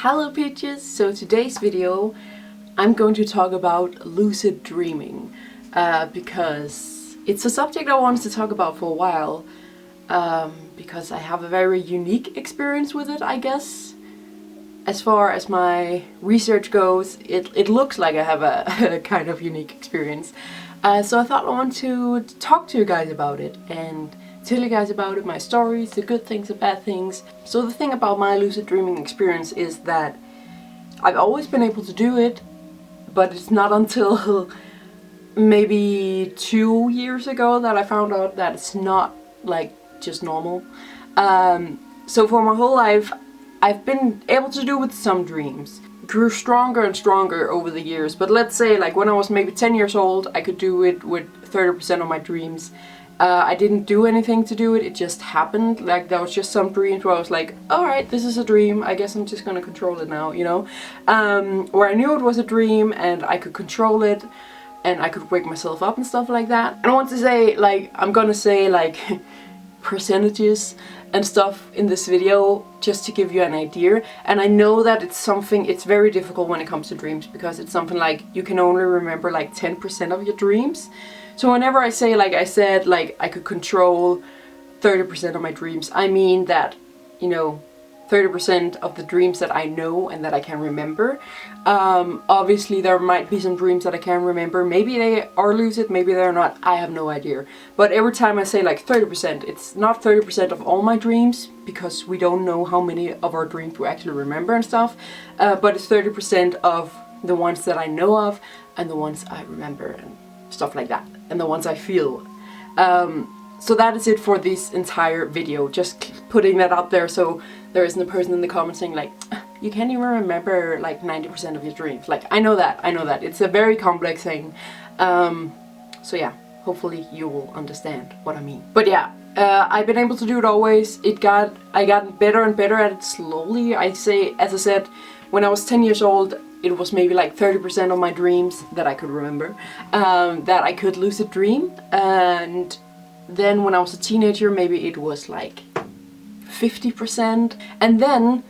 Hello Peaches! So today's video I'm going to talk about lucid dreaming because it's a subject I wanted to talk about for a while because I have a very unique experience with it, I guess. As far as my research goes, it looks like I have a kind of unique experience. So I thought I want to talk to you guys about it and tell you guys about it, my stories, the good things, the bad things. So the thing about my lucid dreaming experience is that I've always been able to do it, but it's not until maybe 2 years ago that I found out that it's not like just normal. So for my whole life I've been able to do with some dreams. Grew stronger and stronger over the years, but let's say like when I was maybe 10 years old I could do it with 30% of my dreams. I didn't do anything to do it, it just happened. Like there was just some dreams where I was like, alright, this is a dream, I guess I'm just gonna control it now, you know? Where I knew it was a dream and I could control it and I could wake myself up and stuff like that. And I want to say, like, I'm gonna say like percentages and stuff in this video just to give you an idea. And I know that it's very difficult when it comes to dreams because it's something like you can only remember like 10% of your dreams. So whenever I say, like I said, like I could control 30% of my dreams, I mean that, you know, 30% of the dreams that I know and that I can remember. Obviously there might be some dreams that I can't remember. Maybe they are lucid, maybe they're not, I have no idea. But every time I say like 30%, it's not 30% of all my dreams because we don't know how many of our dreams we actually remember and stuff. But it's 30% of the ones that I know of and the ones I remember and stuff like that, and the ones I feel. So that is it for this entire video, just putting that out there so there isn't a person in the comments saying like, you can't even remember like 90% of your dreams. Like, I know that, it's a very complex thing. So yeah, hopefully you will understand what I mean. But yeah, I've been able to do it always. I got better and better at it slowly. As I said, when I was 10 years old, it was maybe like 30% of my dreams that I could remember, that I could lucid dream. And then when I was a teenager, maybe it was like 50%. And then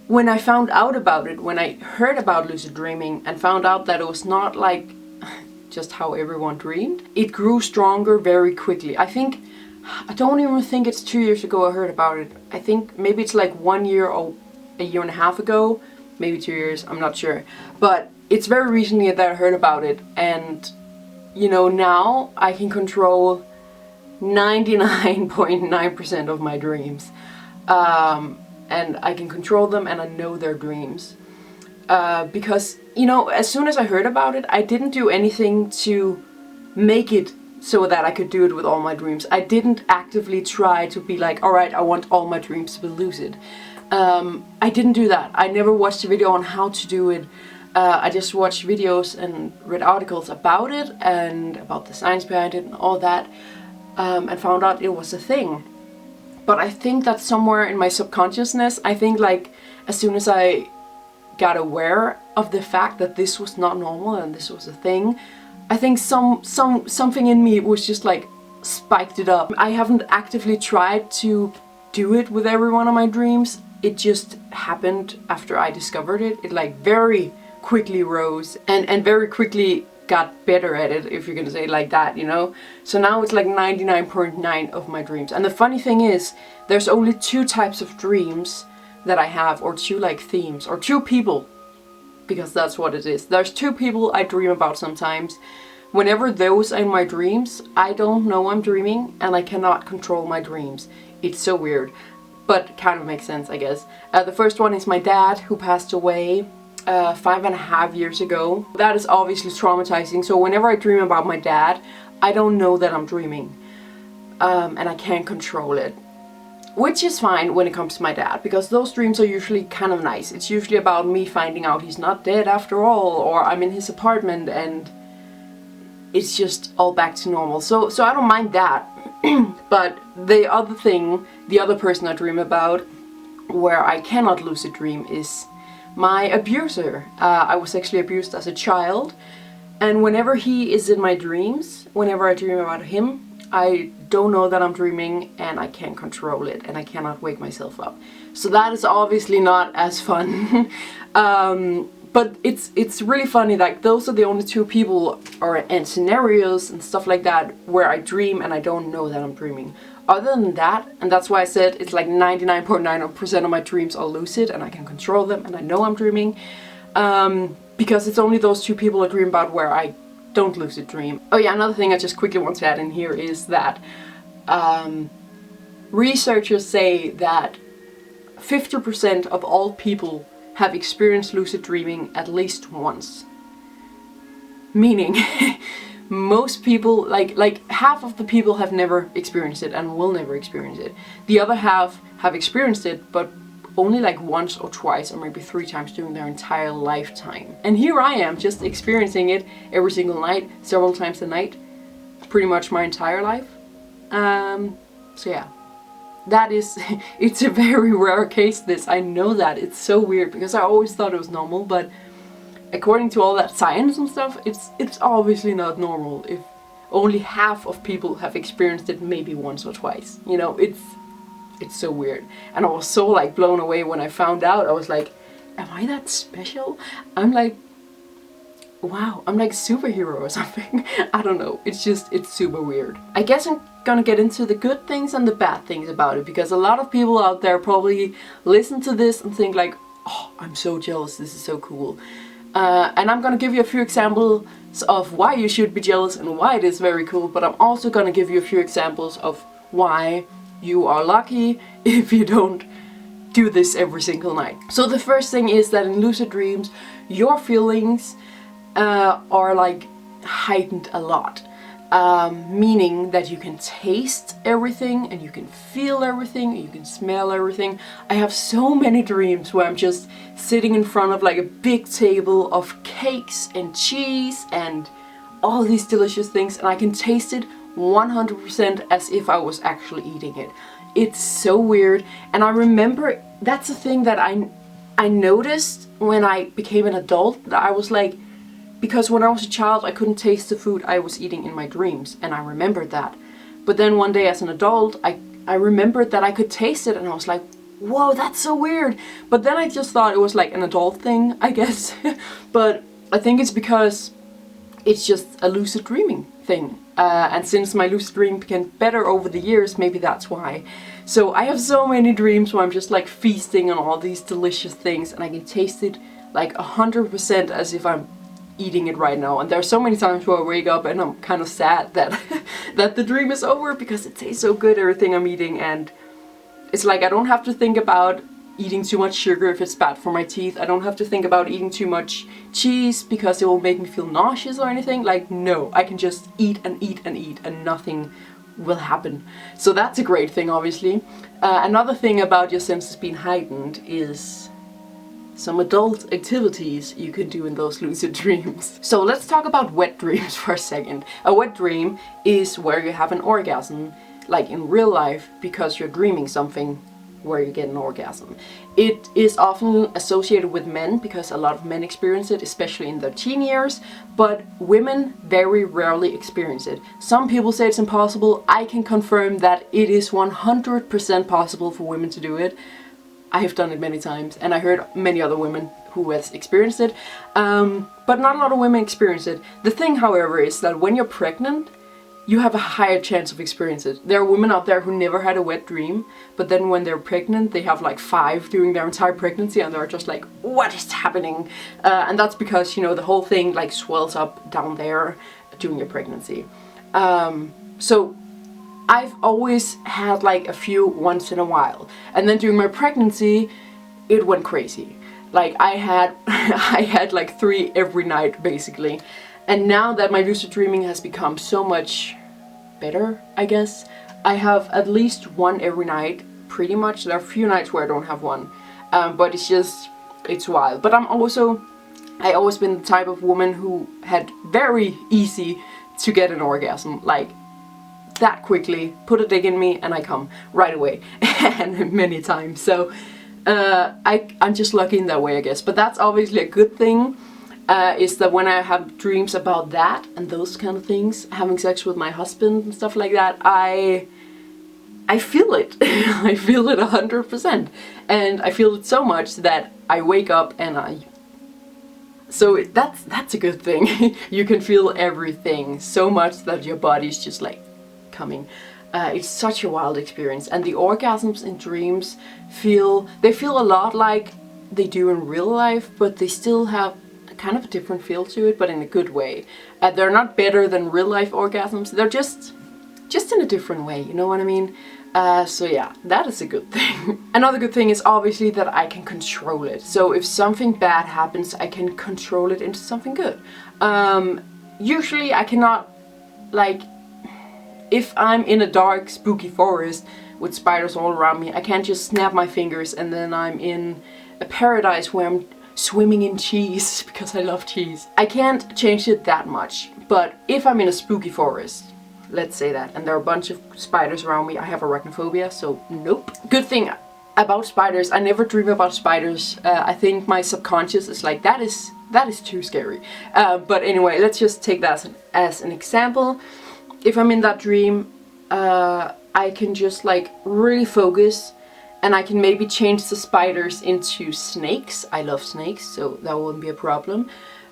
when I found out about it, when I heard about lucid dreaming and found out that it was not like just how everyone dreamed, it grew stronger very quickly. I don't even think it's 2 years ago I heard about it. I think maybe it's like 1 year or a year and a half ago. Maybe 2 years, I'm not sure. But it's very recently that I heard about it, and you know, now I can control 99.9% of my dreams. And I can control them and I know they're dreams. Because, you know, as soon as I heard about it, I didn't do anything to make it so that I could do it with all my dreams. I didn't actively try to be like, alright, I want all my dreams to be lucid. I didn't do that. I never watched a video on how to do it. I just watched videos and read articles about it and about the science behind it and all that, and found out it was a thing. But I think that somewhere in my subconsciousness, I think like as soon as I got aware of the fact that this was not normal and this was a thing, I think something in me was just like spiked it up. I haven't actively tried to do it with every one of my dreams. It just happened after I discovered it. It like very quickly rose and very quickly got better at it, if you're gonna say it like that, you know? So now it's like 99.9% of my dreams. And the funny thing is, there's only 2 types of dreams that I have, or 2 like themes, or 2 people, because that's what it is. There's 2 people I dream about sometimes. Whenever those are in my dreams, I don't know I'm dreaming and I cannot control my dreams. It's so weird, but kind of makes sense, I guess. The first one is my dad, who passed away 5.5 years ago. That is obviously traumatizing, so whenever I dream about my dad, I don't know that I'm dreaming. And I can't control it. Which is fine when it comes to my dad, because those dreams are usually kind of nice. It's usually about me finding out he's not dead after all, or I'm in his apartment and it's just all back to normal. So I don't mind that. But the other person I dream about, where I cannot lucid dream, is my abuser. I was sexually abused as a child, and whenever he is in my dreams, whenever I dream about him, I don't know that I'm dreaming and I can't control it and I cannot wake myself up. So that is obviously not as fun. But it's really funny, like those are the only two people and scenarios and stuff like that where I dream and I don't know that I'm dreaming. Other than that, and that's why I said it's like 99.9% of my dreams are lucid and I can control them and I know I'm dreaming. Because it's only those two people I dream about where I don't lucid dream. Oh yeah, another thing I just quickly want to add in here is that researchers say that 50% of all people have experienced lucid dreaming at least once. Meaning, most people, like half of the people have never experienced it and will never experience it. The other half have experienced it, but only like once or twice or maybe 3 times during their entire lifetime. And here I am just experiencing it every single night, several times a night, pretty much my entire life. So yeah. That is, it's a very rare case, this. I know that. It's so weird because I always thought it was normal, but according to all that science and stuff, it's obviously not normal if only half of people have experienced it maybe once or twice. You know, it's so weird. And I was so like blown away when I found out. I was like, am I that special? I'm like, wow, I'm like superhero or something. I don't know. It's super weird. I guess I'm gonna get into the good things and the bad things about it, because a lot of people out there probably listen to this and think like, oh, I'm so jealous, this is so cool. And I'm gonna give you a few examples of why you should be jealous and why it is very cool, but I'm also gonna give you a few examples of why you are lucky if you don't do this every single night. So the first thing is that in lucid dreams, your feelings are like heightened a lot. Meaning that you can taste everything and you can feel everything and you can smell everything. I have so many dreams where I'm just sitting in front of like a big table of cakes and cheese and all these delicious things, and I can taste it 100% as if I was actually eating it. It's so weird. And I remember that's a thing that I noticed when I became an adult, that I was like, because when I was a child I couldn't taste the food I was eating in my dreams, and I remembered that. But then one day as an adult I remembered that I could taste it, and I was like, whoa, that's so weird. But then I just thought it was like an adult thing, I guess. But I think it's because it's just a lucid dreaming thing. And since my lucid dreaming became better over the years, maybe that's why. So I have so many dreams where I'm just like feasting on all these delicious things and I can taste it like 100% as if I'm eating it right now. And there are so many times where I wake up and I'm kind of sad that that the dream is over, because it tastes so good, everything I'm eating, and it's like I don't have to think about eating too much sugar if it's bad for my teeth. I don't have to think about eating too much cheese because it will make me feel nauseous or anything. Like, no, I can just eat and eat and eat and nothing will happen. So that's a great thing, obviously. Another thing about your senses being heightened is some adult activities you can do in those lucid dreams. So let's talk about wet dreams for a second. A wet dream is where you have an orgasm, like in real life, because you're dreaming something where you get an orgasm. It is often associated with men because a lot of men experience it, especially in their teen years, but women very rarely experience it. Some people say it's impossible. I can confirm that it is 100% possible for women to do it. I have done it many times, and I heard many other women who has experienced it, but not a lot of women experience it. The thing, however, is that when you're pregnant, you have a higher chance of experiencing it. There are women out there who never had a wet dream, but then when they're pregnant, they have like 5 during their entire pregnancy, and they're just like, what is happening? And that's because, you know, the whole thing like swells up down there during your pregnancy. So I've always had like a few once in a while, and then during my pregnancy it went crazy. Like I had like 3 every night basically. And now that my lucid dreaming has become so much better, I guess, I have at least 1 every night, pretty much. There are a few nights where I don't have 1, but it's wild. But I always been the type of woman who had very easy to get an orgasm, like that quickly. Put a dick in me and I come right away, and many times. So I'm just lucky in that way, I guess. But that's obviously a good thing. Is that when I have dreams about that and those kind of things, having sex with my husband and stuff like that, I feel it. I feel it 100%. And I feel it so much that I wake up and so that's a good thing. You can feel everything so much that your body's just like coming. It's such a wild experience, and the orgasms in dreams feel a lot like they do in real life, but they still have kind of a different feel to it, but in a good way. They're not better than real life orgasms. They're just in a different way. You know what I mean? So yeah, that is a good thing. Another good thing is obviously that I can control it. So if something bad happens, I can control it into something good. Usually I cannot, like, if I'm in a dark, spooky forest with spiders all around me, I can't just snap my fingers and then I'm in a paradise where I'm swimming in cheese because I love cheese. I can't change it that much, but if I'm in a spooky forest, let's say that, and there are a bunch of spiders around me, I have arachnophobia, so nope. Good thing about spiders, I never dream about spiders. I think my subconscious is like, that is too scary. But anyway, let's just take that as an example. If I'm in that dream, I can just like really focus, and I can maybe change the spiders into snakes. I love snakes, so that wouldn't be a problem.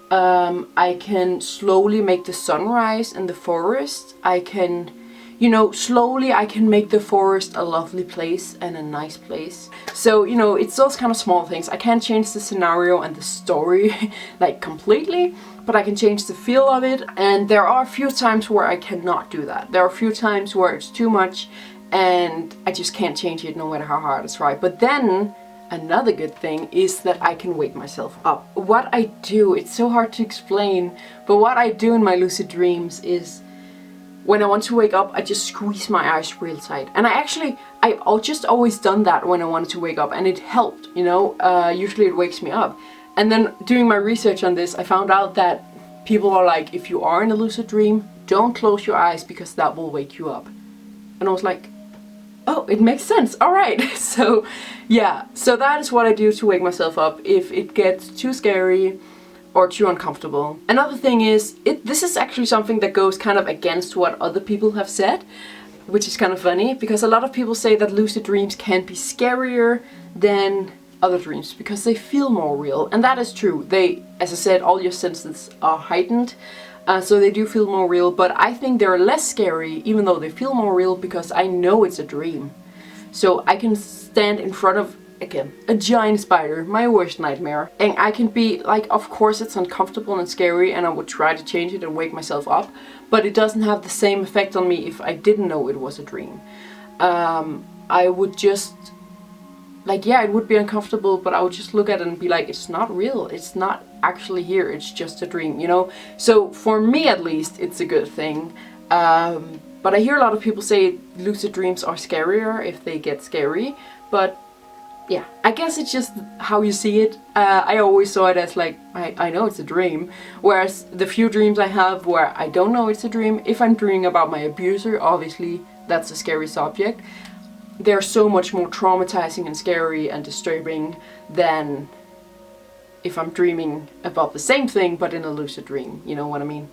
I can slowly make the sun rise in the forest. I can, you know, slowly I can make the forest a lovely place and a nice place. So, you know, it's those kind of small things. I can't change the scenario and the story like completely, but I can change the feel of it. And there are a few times where I cannot do that. There are a few times where it's too much and I just can't change it no matter how hard I try. But then another good thing is that I can wake myself up. What I do, it's so hard to explain, but what I do in my lucid dreams is when I want to wake up, I just squeeze my eyes real tight. And I've just always done that when I wanted to wake up, and it helped, you know. Usually it wakes me up. And then doing my research on this, I found out that people are like, if you are in a lucid dream, don't close your eyes because that will wake you up. And I was like, oh, it makes sense. All right. So yeah, so that is what I do to wake myself up if it gets too scary or too uncomfortable. Another thing is, this is actually something that goes kind of against what other people have said, which is kind of funny, because a lot of people say that lucid dreams can be scarier than other dreams because they feel more real. And that is true. They, as I said, all your senses are heightened. So they do feel more real, but I think they're less scary even though they feel more real because I know it's a dream. So I can stand in front of, again, a giant spider, my worst nightmare, and I can be like, of course it's uncomfortable and scary and I would try to change it and wake myself up, but it doesn't have the same effect on me if I didn't know it was a dream. I would just, like, yeah, it would be uncomfortable, but I would just look at it and be like, it's not real, it's not actually here, it's just a dream, you know? So for me at least, it's a good thing. But I hear a lot of people say lucid dreams are scarier if they get scary, but yeah, I guess it's just how you see it. I always saw it as like, I know it's a dream, whereas the few dreams I have where I don't know it's a dream, if I'm dreaming about my abuser, obviously that's a scary subject. They're so much more traumatizing and scary and disturbing than if I'm dreaming about the same thing but in a lucid dream, you know what I mean?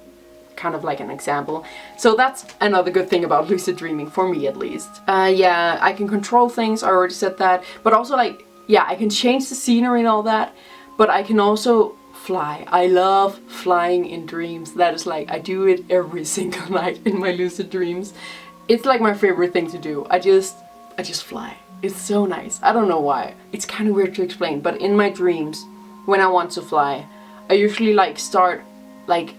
Kind of like an example. So that's another good thing about lucid dreaming, for me at least. Yeah, I can control things, I already said that, but also like, yeah, I can change the scenery and all that, but I can also fly. I love flying in dreams. That is like, I do it every single night in my lucid dreams. It's like my favorite thing to do. I just fly. It's so nice. I don't know why. It's kind of weird to explain, but in my dreams, when I want to fly, I usually like start like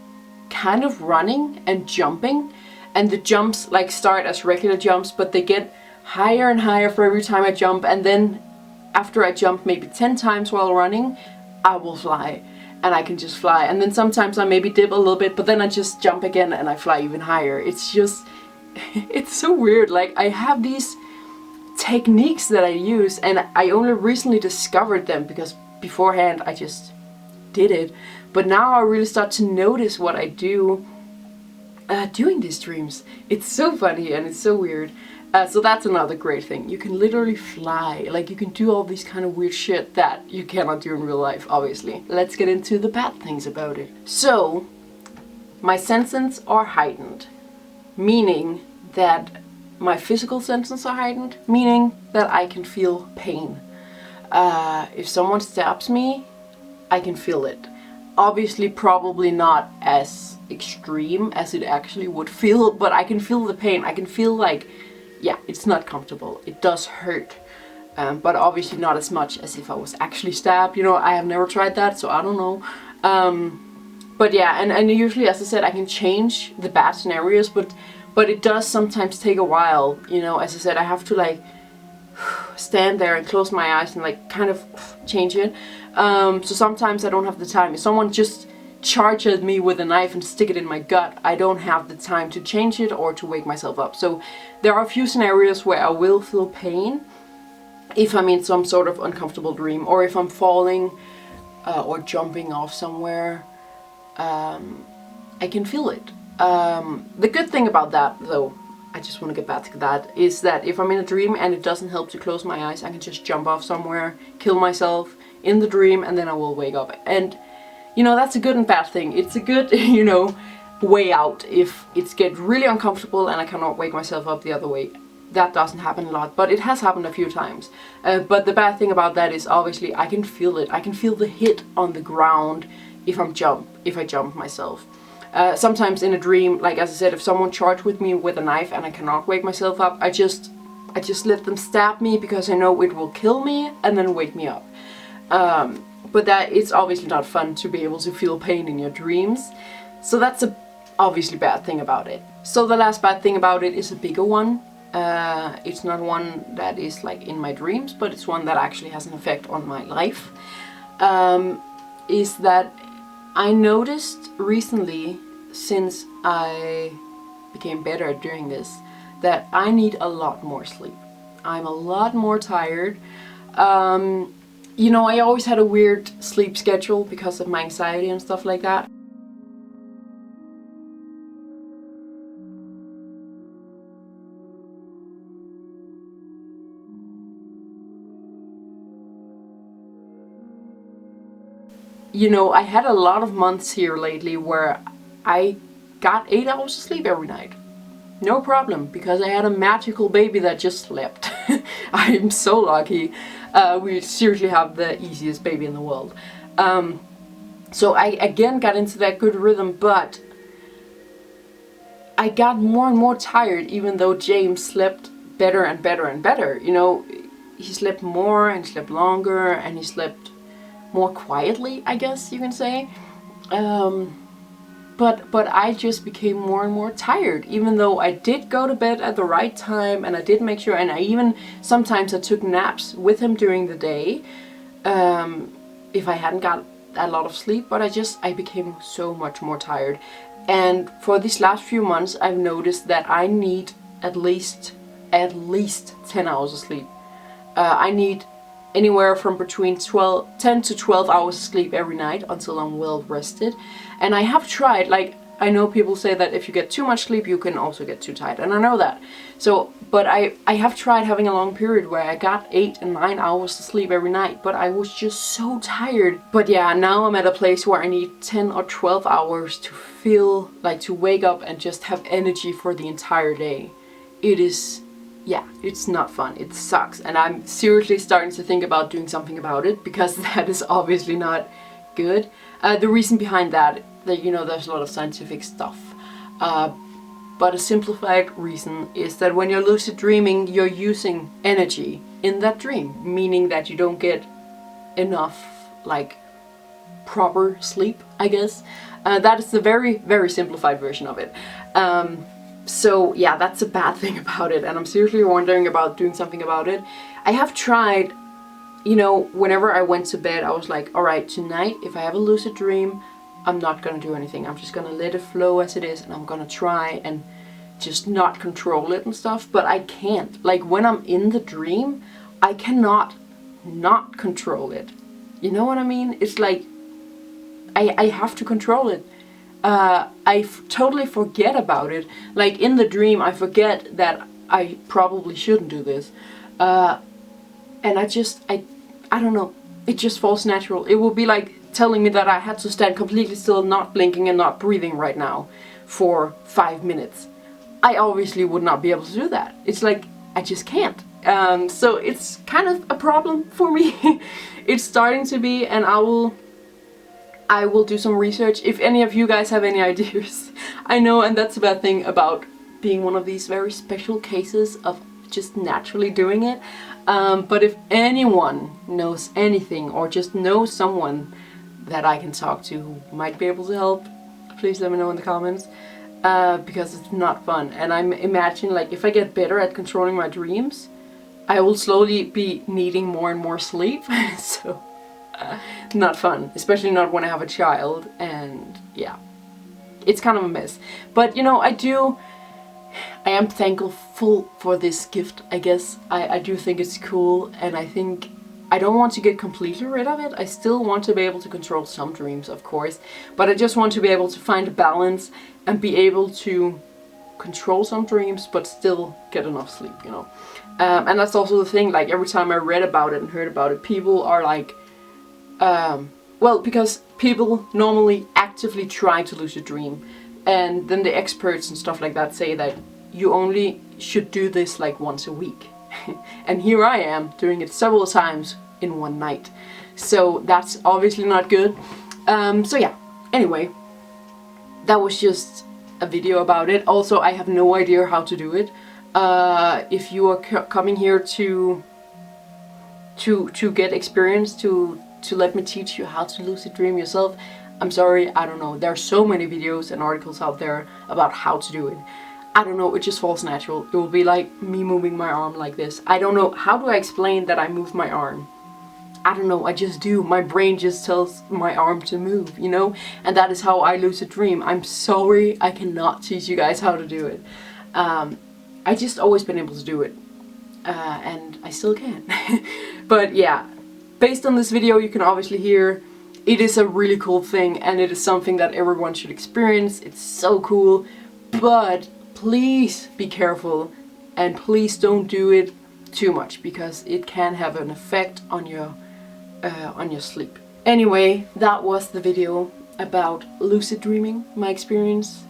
kind of running and jumping, and the jumps like start as regular jumps, but they get higher and higher for every time I jump, and then after I jump maybe 10 times while running, I will fly, and I can just fly. And then sometimes I maybe dip a little bit, but then I just jump again and I fly even higher. It's just, it's so weird. Like, I have these techniques that I use, and I only recently discovered them because beforehand I just did it, but now I really start to notice what I do doing these dreams. It's so funny and it's so weird. So that's another great thing. You can literally fly. Like, you can do all these kind of weird shit that you cannot do in real life, obviously. Let's get into the bad things about it. So, my senses are heightened, meaning that my physical senses are heightened, meaning that I can feel pain. If someone stabs me, I can feel it. Obviously, probably not as extreme as it actually would feel, but I can feel the pain. I can feel like, yeah, it's not comfortable. It does hurt. But obviously not as much as if I was actually stabbed. You know, I have never tried that, so I don't know. But yeah, and usually, as I said, I can change the bad scenarios, but it does sometimes take a while. You know, as I said, I have to like stand there and close my eyes and like kind of change it. So sometimes I don't have the time. If someone just charges me with a knife and stick it in my gut, I don't have the time to change it or to wake myself up. So there are a few scenarios where I will feel pain if I'm in some sort of uncomfortable dream, or if I'm falling or jumping off somewhere. I can feel it. The good thing about that, though, I just want to get back to that, is that if I'm in a dream and it doesn't help to close my eyes, I can just jump off somewhere, kill myself in the dream, and then I will wake up. And, you know, that's a good and bad thing. It's a good, you know, way out if it gets really uncomfortable and I cannot wake myself up the other way. That doesn't happen a lot, but it has happened a few times. But the bad thing about that is obviously I can feel it. I can feel the hit on the ground if I jump myself. Sometimes in a dream, like as I said, if someone charged with me with a knife and I cannot wake myself up, I just let them stab me because I know it will kill me and then wake me up. But that it's obviously not fun to be able to feel pain in your dreams. So that's a obviously bad thing about it. So the last bad thing about it is a bigger one. It's not one that is like in my dreams, but it's one that actually has an effect on my life. Is that I noticed recently, since I became better at doing this, that I need a lot more sleep. I'm a lot more tired. You know, I always had a weird sleep schedule because of my anxiety and stuff like that. You know, I had a lot of months here lately where I got 8 hours of sleep every night. No problem, because I had a magical baby that just slept. I'm so lucky. We seriously have the easiest baby in the world. So I again got into that good rhythm, but I got more and more tired even though James slept better and better and better. You know, he slept more and slept longer and he slept more quietly, I guess you can say. But I just became more and more tired, even though I did go to bed at the right time and I did make sure, and I even sometimes I took naps with him during the day if I hadn't got a lot of sleep, but I became so much more tired. And for these last few months I've noticed that I need at least 10 hours of sleep. I need anywhere from between 10 to 12 hours of sleep every night until I'm well rested. And I have tried, like, I know people say that if you get too much sleep you can also get too tired, and I know that. So, but I have tried having a long period where I got 8 and 9 hours of sleep every night, but I was just so tired. But yeah, now I'm at a place where I need 10 or 12 hours to feel like to wake up and just have energy for the entire day. It is, yeah, it's not fun. It sucks. And I'm seriously starting to think about doing something about it, because that is obviously not good. The reason behind that, you know, there's a lot of scientific stuff. But a simplified reason is that when you're lucid dreaming, you're using energy in that dream, meaning that you don't get enough, like, proper sleep, I guess. That is the very, very simplified version of it. So yeah, that's a bad thing about it, and I'm seriously wondering about doing something about it. I have tried, you know, whenever I went to bed, I was like, alright, tonight, if I have a lucid dream, I'm not gonna do anything. I'm just gonna let it flow as it is, and I'm gonna try and just not control it and stuff, but I can't. Like, when I'm in the dream, I cannot not control it. You know what I mean? It's like, I have to control it. I totally forget about it. Like, in the dream, I forget that I probably shouldn't do this. And I don't know. It just falls natural. It will be like telling me that I had to stand completely still, not blinking and not breathing right now for 5 minutes. I obviously would not be able to do that. It's like, I just can't. So it's kind of a problem for me. It's starting to be, and I will do some research if any of you guys have any ideas. I know, and that's a bad thing about being one of these very special cases of just naturally doing it. But if anyone knows anything or just knows someone that I can talk to who might be able to help, please let me know in the comments. Because it's not fun, and I'm imagining, like, if I get better at controlling my dreams, I will slowly be needing more and more sleep. So not fun, especially not when I have a child, and yeah, it's kind of a mess. But you know, I am thankful for this gift, I guess. I do think it's cool, and I think I don't want to get completely rid of it. I still want to be able to control some dreams, of course, but I just want to be able to find a balance and be able to control some dreams but still get enough sleep, you know. And that's also the thing, like, every time I read about it and heard about it, people are like, well, because people normally actively try to lucid dream, and then the experts and stuff like that say that you only should do this like once a week. And here I am doing it several times in one night, so that's obviously not good. So yeah, anyway, that was just a video about it. Also, I have no idea how to do it. If you are coming here to get experience, to let me teach you how to lucid dream yourself, I'm sorry, I don't know. There are so many videos and articles out there about how to do it. I don't know, it just falls natural. It will be like me moving my arm like this. I don't know, how do I explain that I move my arm? I don't know, I just do. My brain just tells my arm to move, you know? And that is how I lucid dream. I'm sorry, I cannot teach you guys how to do it. I just always been able to do it. And I still can. But yeah, based on this video, you can obviously hear it is a really cool thing, and it is something that everyone should experience. It's so cool, but please be careful, and please don't do it too much, because it can have an effect on your sleep. Anyway, that was the video about lucid dreaming, my experience,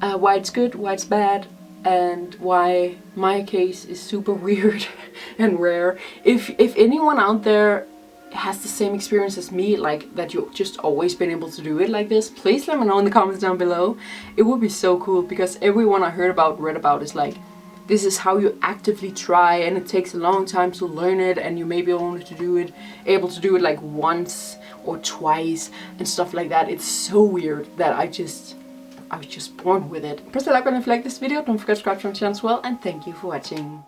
why it's good, why it's bad, and why my case is super weird and rare. If anyone out there has the same experience as me, like that you've just always been able to do it like this, please let me know in the comments down below. It would be so cool, because everyone I read about is like, this is how you actively try, and it takes a long time to learn it, and you may be able to do it like once or twice and stuff like that. It's so weird that I was just born with it. Press the like button if you like this video, don't forget to subscribe to my channel as well, and thank you for watching.